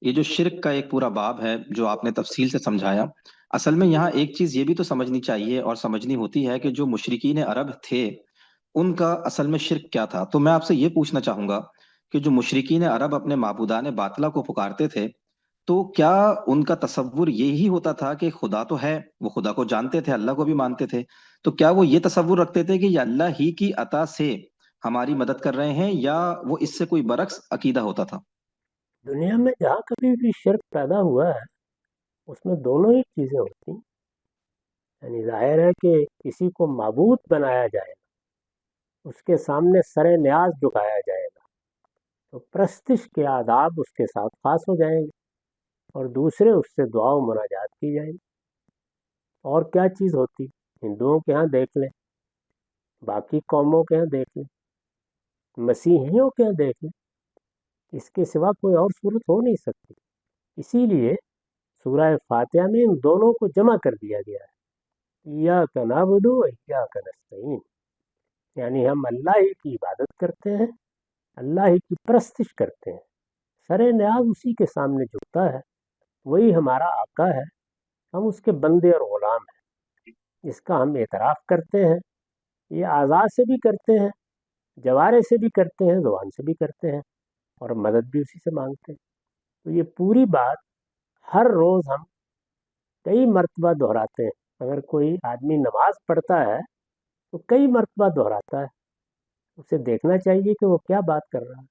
ये जो शिर्क का एक पूरा बाब है जो आपने तफसील से समझाया, असल में यहाँ एक चीज ये भी तो समझनी चाहिए और समझनी होती है कि जो मुशरिकीन अरब थे उनका असल में शिर्क क्या था। तो मैं आपसे ये पूछना चाहूंगा कि जो मुशरिकीन अरब अपने माबूदान बातिला को पुकारते थे, तो क्या उनका तसव्वुर यही होता था कि खुदा तो है, वो खुदा को जानते थे, अल्लाह को भी मानते थे, तो क्या वो ये तसव्वुर रखते थे कि ये अल्लाह ही की अता से हमारी मदद कर रहे हैं, या वो इससे कोई बरक्स अकीदा होता था? दुनिया में जहाँ कभी भी शिर्क पैदा हुआ है उसमें दोनों ही चीज़ें होती हैं। यानी जाहिर है कि किसी को माबूद बनाया जाएगा, उसके सामने सरे न्याज झुकाया जाएगा, तो प्रस्तिश के आदाब उसके साथ खास हो जाएंगे और दूसरे उससे दुआ व मुनाजात की जाएगी। और क्या चीज़ होती, हिंदुओं के यहाँ देख लें, बाकी कौमों के यहाँ देख लें, मसीहियों के यहाँ देख लें, इसके सिवा कोई और सूरत हो नहीं सकती। इसीलिए सूरह फातिहा में इन दोनों को जमा कर दिया गया है, इय्याका नअबुदु व इय्याका नस्तईन। यानी हम अल्लाह ही की इबादत करते हैं, अल्लाह ही की परस्तिश करते हैं, सरे न्याज उसी के सामने झुकता है, वही हमारा आका है, हम उसके बंदे और गुलाम हैं। इसका हम एतराफ़ करते हैं, ये आज़ाद से भी करते हैं, जवारे से भी करते हैं, ज़ुबान से भी करते हैं, और मदद भी उसी से मांगते हैं। तो ये पूरी बात हर रोज़ हम कई मर्तबा दोहराते हैं। अगर कोई आदमी नमाज पढ़ता है तो कई मर्तबा दोहराता है, उसे देखना चाहिए कि वो क्या बात कर रहा है।